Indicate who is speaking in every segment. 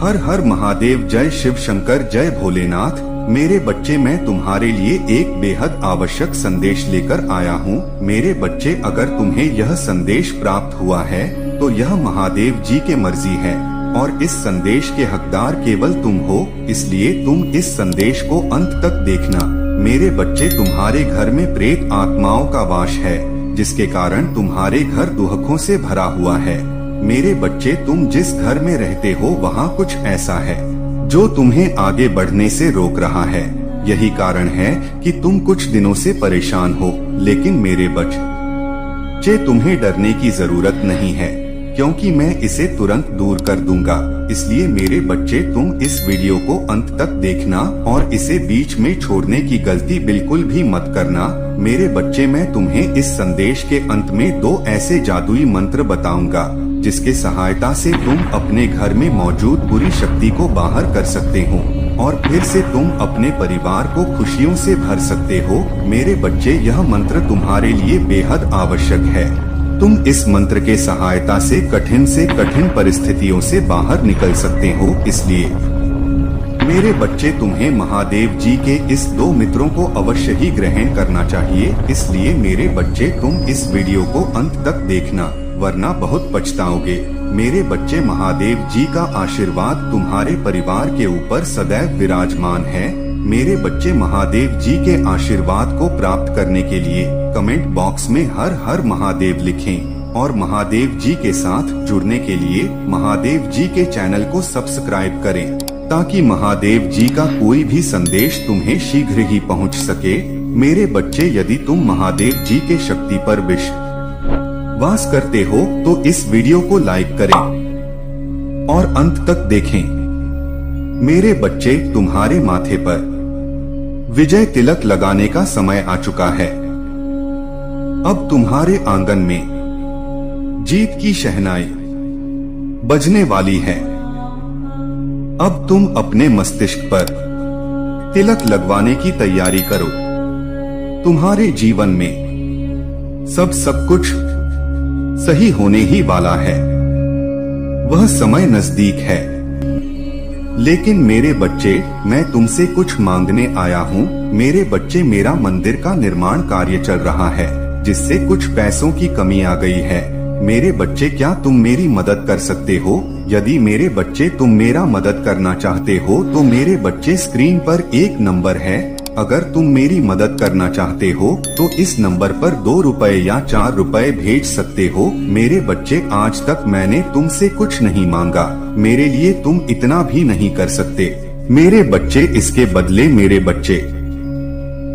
Speaker 1: हर हर महादेव, जय शिव शंकर, जय भोलेनाथ। मेरे बच्चे, मैं तुम्हारे लिए एक बेहद आवश्यक संदेश लेकर आया हूँ। मेरे बच्चे, अगर तुम्हें यह संदेश प्राप्त हुआ है तो यह महादेव जी के मर्जी है और इस संदेश के हकदार केवल तुम हो, इसलिए तुम इस संदेश को अंत तक देखना। मेरे बच्चे, तुम्हारे घर में प्रेत आत्माओं का वास है, जिसके कारण तुम्हारे घर दुखों से भरा हुआ है। मेरे बच्चे, तुम जिस घर में रहते हो वहाँ कुछ ऐसा है जो तुम्हें आगे बढ़ने से रोक रहा है। यही कारण है कि तुम कुछ दिनों से परेशान हो, लेकिन मेरे बच्चे, तुम्हें डरने की जरूरत नहीं है, क्योंकि मैं इसे तुरंत दूर कर दूंगा। इसलिए मेरे बच्चे, तुम इस वीडियो को अंत तक देखना और इसे बीच में छोड़ने की गलती बिल्कुल भी मत करना। मेरे बच्चे, मैं तुम्हें इस संदेश के अंत में 2 ऐसे जादुई मंत्र बताऊंगा जिसके सहायता से तुम अपने घर में मौजूद बुरी शक्ति को बाहर कर सकते हो और फिर से तुम अपने परिवार को खुशियों से भर सकते हो। मेरे बच्चे, यह मंत्र तुम्हारे लिए बेहद आवश्यक है। तुम इस मंत्र के सहायता से कठिन परिस्थितियों से बाहर निकल सकते हो। इसलिए मेरे बच्चे, तुम्हें महादेव जी के इस 2 मित्रों को अवश्य ही ग्रहण करना चाहिए। इसलिए मेरे बच्चे, तुम इस वीडियो को अंत तक देखना, वरना बहुत पछताओगे। मेरे बच्चे, महादेव जी का आशीर्वाद तुम्हारे परिवार के ऊपर सदैव विराजमान है। मेरे बच्चे, महादेव जी के आशीर्वाद को प्राप्त करने के लिए कमेंट बॉक्स में हर हर महादेव लिखें और महादेव जी के साथ जुड़ने के लिए महादेव जी के चैनल को सब्सक्राइब करें, ताकि महादेव जी का कोई भी संदेश तुम्हें शीघ्र ही पहुंच सके। मेरे बच्चे, यदि तुम महादेव जी के शक्ति पर विश्वास करते हो तो इस वीडियो को लाइक करें और अंत तक देखें। मेरे बच्चे, तुम्हारे माथे पर विजय तिलक लगाने का समय आ चुका है। अब तुम्हारे आंगन में जीत की शहनाई बजने वाली है। अब तुम अपने मस्तिष्क पर तिलक लगवाने की तैयारी करो। तुम्हारे जीवन में सब कुछ सही होने ही वाला है। वह समय नजदीक है। लेकिन मेरे बच्चे, मैं तुमसे कुछ मांगने आया हूँ। मेरे बच्चे, मेरा मंदिर का निर्माण कार्य चल रहा है, जिससे कुछ पैसों की कमी आ गई है। मेरे बच्चे, क्या तुम मेरी मदद कर सकते हो? यदि मेरे बच्चे तुम मेरा मदद करना चाहते हो तो मेरे बच्चे, स्क्रीन पर एक नंबर है। अगर तुम मेरी मदद करना चाहते हो तो इस नंबर पर 2 रुपए या 4 रुपए भेज सकते हो। मेरे बच्चे, आज तक मैंने तुमसे कुछ नहीं मांगा, मेरे लिए तुम इतना भी नहीं कर सकते। मेरे बच्चे, इसके बदले मेरे बच्चे,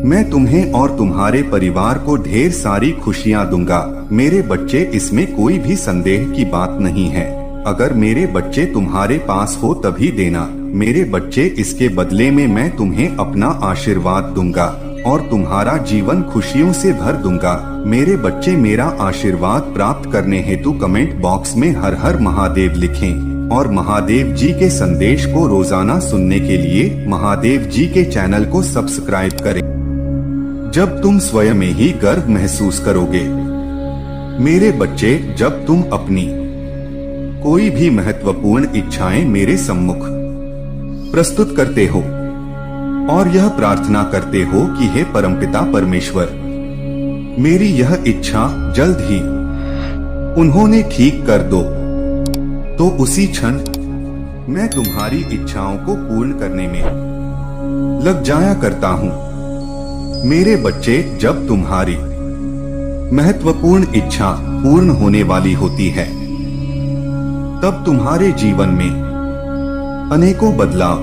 Speaker 1: मैं तुम्हें और तुम्हारे परिवार को ढेर सारी खुशियाँ दूंगा। मेरे बच्चे, इसमें कोई भी संदेह की बात नहीं है। अगर मेरे बच्चे तुम्हारे पास हो तभी देना। मेरे बच्चे, इसके बदले में मैं तुम्हें अपना आशीर्वाद दूंगा और तुम्हारा जीवन खुशियों से भर दूंगा। मेरे बच्चे, मेरा आशीर्वाद प्राप्त करने हेतु कमेंट बॉक्स में हर हर महादेव लिखें और महादेव जी के संदेश को रोजाना सुनने के लिए महादेव जी के चैनल को सब्सक्राइब करें। जब तुम स्वयं में ही गर्व महसूस करोगे। मेरे बच्चे, जब तुम अपनी कोई भी महत्वपूर्ण इच्छाएं मेरे सम्मुख प्रस्तुत करते हो और यह प्रार्थना करते हो कि हे परमपिता परमेश्वर, मेरी यह इच्छा जल्द ही उन्होंने ठीक कर दो, तो उसी क्षण मैं तुम्हारी इच्छाओं को पूर्ण करने में लग जाया करता हूँ। मेरे बच्चे, जब तुम्हारी महत्वपूर्ण इच्छा पूर्ण होने वाली होती है, तब तुम्हारे जीवन में अनेकों बदलाव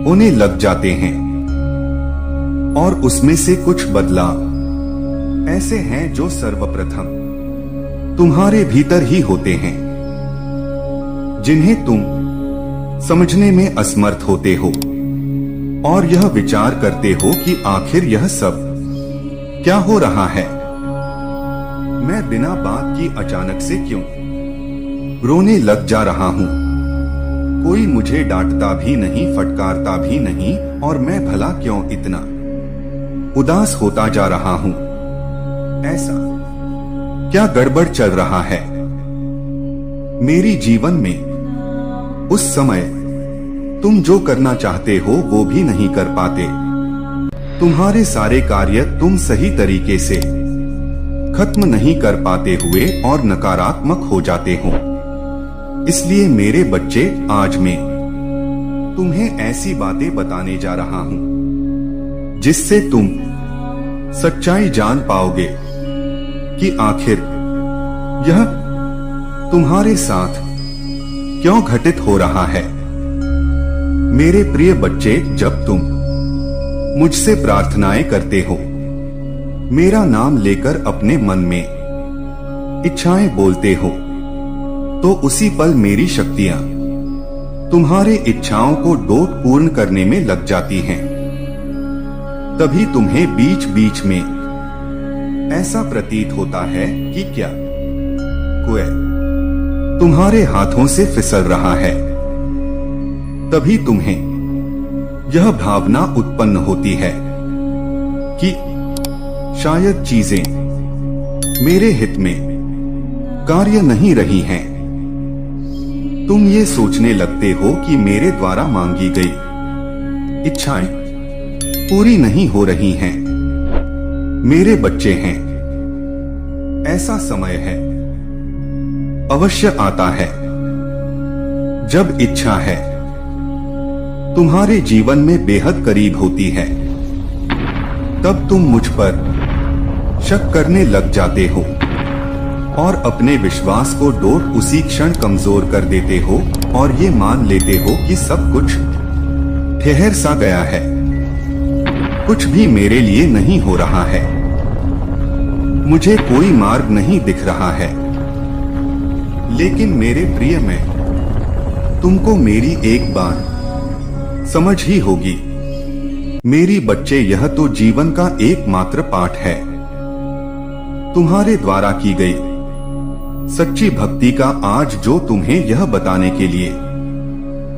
Speaker 1: होने लग जाते हैं और उसमें से कुछ बदलाव ऐसे हैं जो सर्वप्रथम तुम्हारे भीतर ही होते हैं, जिन्हें तुम समझने में असमर्थ होते हो और यह विचार करते हो कि आखिर यह सब क्या हो रहा है। मैं बिना बात की अचानक से क्यों रोने लग जा रहा हूँ? कोई मुझे डांटता भी नहीं, फटकारता भी नहीं, और मैं भला क्यों इतना उदास होता जा रहा हूँ? ऐसा क्या गड़बड़ चल रहा है मेरी जीवन में? उस समय तुम जो करना चाहते हो वो भी नहीं कर पाते। तुम्हारे सारे कार्य तुम सही तरीके से खत्म नहीं कर पाते हुए और नकारात्मक हो जाते हो। इसलिए मेरे बच्चे, आज मैं तुम्हें ऐसी बातें बताने जा रहा हूं जिससे तुम सच्चाई जान पाओगे कि आखिर यह तुम्हारे साथ क्यों घटित हो रहा है। मेरे प्रिय बच्चे, जब तुम मुझसे प्रार्थनाएं करते हो, मेरा नाम लेकर अपने मन में इच्छाएं बोलते हो, तो उसी पल मेरी शक्तियां तुम्हारे इच्छाओं को डोट पूर्ण करने में लग जाती हैं। तभी तुम्हें बीच बीच में ऐसा प्रतीत होता है कि क्या कोई तुम्हारे हाथों से फिसल रहा है। तभी तुम्हें यह भावना उत्पन्न होती है कि शायद चीजें मेरे हित में कार्य नहीं रही हैं। तुम ये सोचने लगते हो कि मेरे द्वारा मांगी गई इच्छाएं पूरी नहीं हो रही हैं। मेरे बच्चे हैं, ऐसा समय है, अवश्य आता है, जब इच्छा है तुम्हारे जीवन में बेहद करीब होती है। तब तुम मुझ पर शक करने लग जाते हो और अपने विश्वास को डोट उसी क्षण कमजोर कर देते हो और ये मान लेते हो कि सब कुछ ठहर सा गया है, कुछ भी मेरे लिए नहीं हो रहा है, मुझे कोई मार्ग नहीं दिख रहा है। लेकिन मेरे प्रिय, मैं तुमको मेरी एक बात समझ ही होगी। मेरी बच्चे, यह तो जीवन का एकमात्र पाठ है। तुम्हारे द्वारा की गई सच्ची भक्ति का आज जो तुम्हें यह बताने के लिए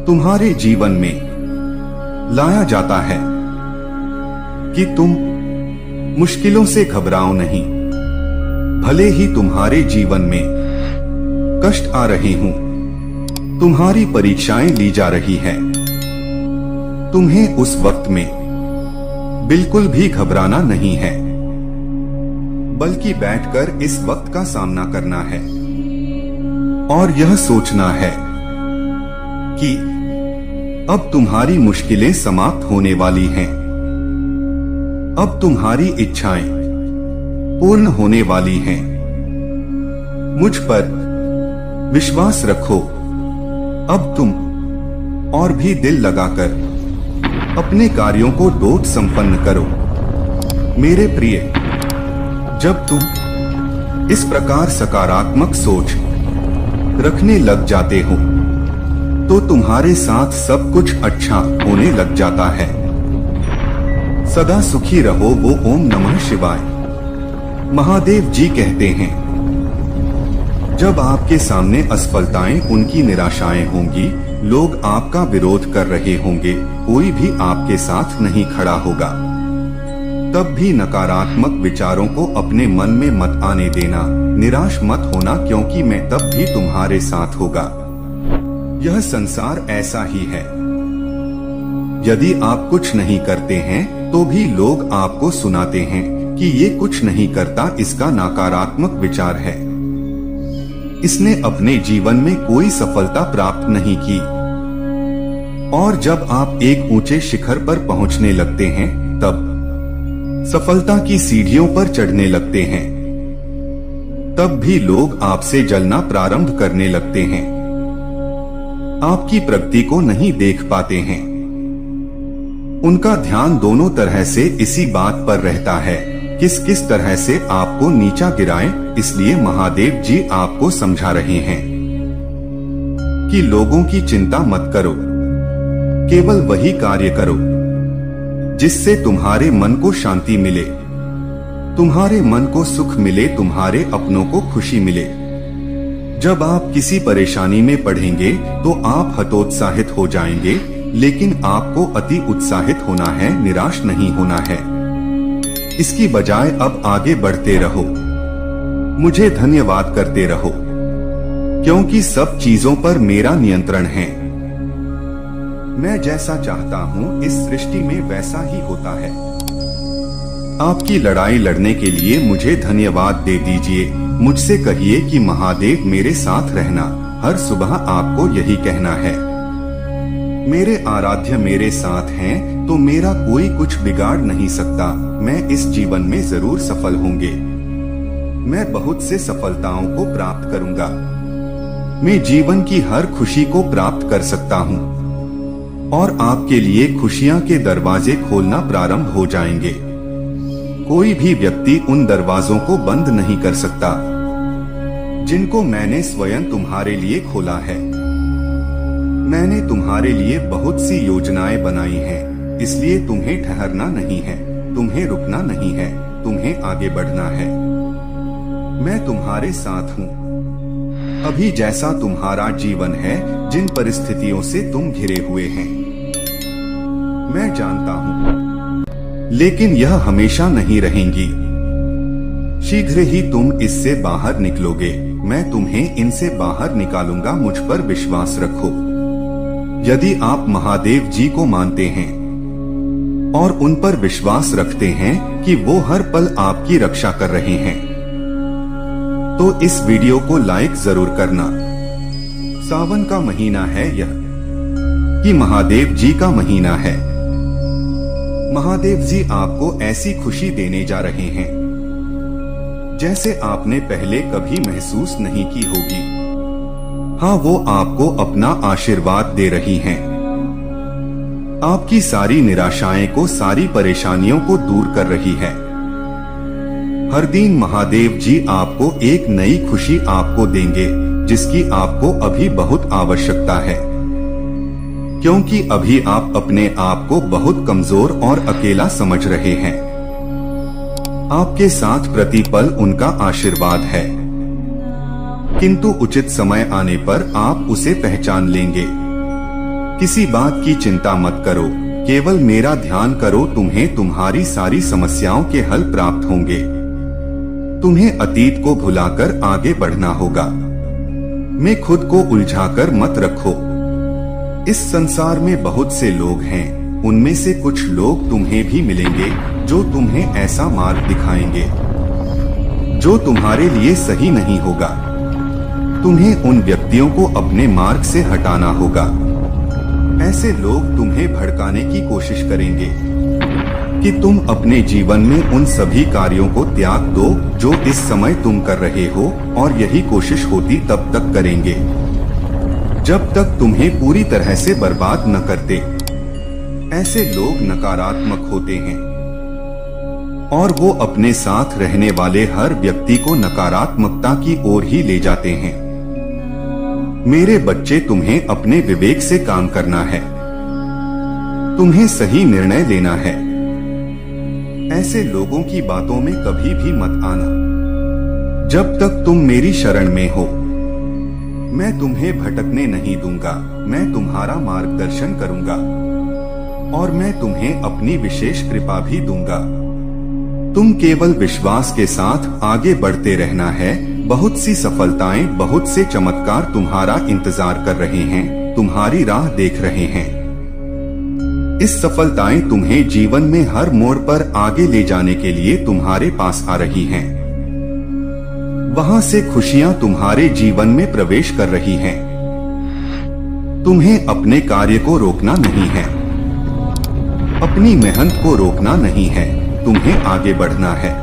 Speaker 1: तुम्हारे जीवन में लाया जाता है कि तुम मुश्किलों से घबराओ नहीं। भले ही तुम्हारे जीवन में कष्ट आ रहे हों, तुम्हारी परीक्षाएं ली जा रही है, तुम्हें उस वक्त में बिल्कुल भी घबराना नहीं है, बल्कि बैठकर इस वक्त का सामना करना है और यह सोचना है कि अब तुम्हारी मुश्किलें समाप्त होने वाली हैं, अब तुम्हारी इच्छाएं पूर्ण होने वाली हैं। मुझ पर विश्वास रखो। अब तुम और भी दिल लगाकर अपने कार्यों को डोट संपन्न करो। मेरे प्रिय, जब तुम इस प्रकार सकारात्मक सोच रखने लग जाते हो तो तुम्हारे साथ सब कुछ अच्छा होने लग जाता है। सदा सुखी रहो। वो ओम नमः शिवाय महादेव जी कहते हैं। जब आपके सामने असफलताएं, उनकी निराशाएं होंगी, लोग आपका विरोध कर रहे होंगे, कोई भी आपके साथ नहीं खड़ा होगा, तब भी नकारात्मक विचारों को अपने मन में मत आने देना। निराश मत होना, क्योंकि मैं तब भी तुम्हारे साथ होगा। यह संसार ऐसा ही है। यदि आप कुछ नहीं करते हैं तो भी लोग आपको सुनाते हैं कि ये कुछ नहीं करता, इसका नकारात्मक विचार है, इसने अपने जीवन में कोई सफलता प्राप्त नहीं की। और जब आप एक ऊंचे शिखर पर पहुंचने लगते हैं, तब सफलता की सीढ़ियों पर चढ़ने लगते हैं, तब भी लोग आपसे जलना प्रारंभ करने लगते हैं, आपकी प्रगति को नहीं देख पाते हैं। उनका ध्यान दोनों तरह से इसी बात पर रहता है, किस किस तरह से आपको नीचा गिराएं। इसलिए महादेव जी आपको समझा रहे हैं कि लोगों की चिंता मत करो, केवल वही कार्य करो जिससे तुम्हारे मन को शांति मिले, तुम्हारे मन को सुख मिले, तुम्हारे अपनों को खुशी मिले। जब आप किसी परेशानी में पड़ेंगे तो आप हतोत्साहित हो जाएंगे, लेकिन आपको अति उत्साहित होना है, निराश नहीं होना है। इसकी बजाय अब आगे बढ़ते रहो, मुझे धन्यवाद करते रहो, क्योंकि सब चीजों पर मेरा नियंत्रण है। मैं जैसा चाहता हूँ इस सृष्टि में वैसा ही होता है। आपकी लड़ाई लड़ने के लिए मुझे धन्यवाद दे दीजिए। मुझसे कहिए कि महादेव मेरे साथ रहना। हर सुबह आपको यही कहना है। मेरे आराध्य मेरे साथ हैं तो मेरा कोई कुछ बिगाड़ नहीं सकता। मैं इस जीवन में जरूर सफल होंगे। मैं बहुत से सफलताओं को प्राप्त करूंगा। मैं जीवन की हर खुशी को प्राप्त कर सकता हूँ और आपके लिए खुशियां के दरवाजे खोलना प्रारंभ हो जाएंगे। कोई भी व्यक्ति उन दरवाजों को बंद नहीं कर सकता जिनको मैंने स्वयं तुम्हारे लिए खोला है। मैंने तुम्हारे लिए बहुत सी योजनाएं बनाई हैं, इसलिए तुम्हें ठहरना नहीं है, तुम्हें रुकना नहीं है, तुम्हें आगे बढ़ना है। मैं तुम्हारे साथ हूँ। अभी जैसा तुम्हारा जीवन है, जिन परिस्थितियों से तुम घिरे हुए हैं, मैं जानता हूँ, लेकिन यह हमेशा नहीं रहेंगी। शीघ्र ही तुम इससे बाहर निकलोगे। मैं तुम्हें इनसे बाहर निकालूंगा। मुझ पर विश्वास रखो। यदि आप महादेव जी को मानते हैं और उन पर विश्वास रखते हैं कि वो हर पल आपकी रक्षा कर रहे हैं, तो इस वीडियो को लाइक जरूर करना। सावन का महीना है यह, कि महादेव जी का महीना है। महादेव जी आपको ऐसी खुशी देने जा रहे हैं जैसे आपने पहले कभी महसूस नहीं की होगी। हाँ, वो आपको अपना आशीर्वाद दे रही हैं। आपकी सारी निराशाएं को, सारी परेशानियों को दूर कर रही है। हर दिन महादेव जी आपको एक नई खुशी आपको देंगे, जिसकी आपको अभी बहुत आवश्यकता है, क्योंकि अभी आप अपने आप को बहुत कमजोर और अकेला समझ रहे हैं। आपके साथ प्रतिपल उनका आशीर्वाद है, किंतु उचित समय आने पर आप उसे पहचान लेंगे। किसी बात की चिंता मत करो, केवल मेरा ध्यान करो। तुम्हें तुम्हारी सारी समस्याओं के हल प्राप्त होंगे। तुम्हें अतीत को भुलाकर आगे बढ़ना होगा। मैं खुद को उलझाकर मत रखो। इस संसार में बहुत से लोग हैं, उनमें से कुछ लोग तुम्हें भी मिलेंगे जो तुम्हें ऐसा मार्ग दिखाएंगे जो तुम्हारे लिए सही नहीं होगा। तुम्हें उन व्यक्तियों को अपने मार्ग से हटाना होगा। ऐसे लोग तुम्हें भड़काने की कोशिश करेंगे कि तुम अपने जीवन में उन सभी कार्यों को त्याग दो जो इस समय तुम कर रहे हो, और यही कोशिश होती तब तक करेंगे जब तक तुम्हें पूरी तरह से बर्बाद न करते। ऐसे लोग नकारात्मक होते हैं और वो अपने साथ रहने वाले हर व्यक्ति को नकारात्मकता की ओर ही ले जाते हैं। मेरे बच्चे, तुम्हें अपने विवेक से काम करना है। तुम्हें सही निर्णय लेना है। ऐसे लोगों की बातों में कभी भी मत आना। जब तक तुम मेरी शरण में हो, मैं तुम्हें भटकने नहीं दूंगा। मैं तुम्हारा मार्गदर्शन करूंगा और मैं तुम्हें अपनी विशेष कृपा भी दूंगा। तुम केवल विश्वास के साथ आगे बढ़ते रहना है। बहुत सी सफलताएं, बहुत से चमत्कार तुम्हारा इंतजार कर रहे हैं, तुम्हारी राह देख रहे हैं। इस सफलताएं तुम्हें जीवन में हर मोड़ पर आगे ले जाने के लिए तुम्हारे पास आ रही हैं। वहां से खुशियां तुम्हारे जीवन में प्रवेश कर रही हैं। तुम्हें अपने कार्य को रोकना नहीं है, अपनी मेहनत को रोकना नहीं है। तुम्हें आगे बढ़ना है।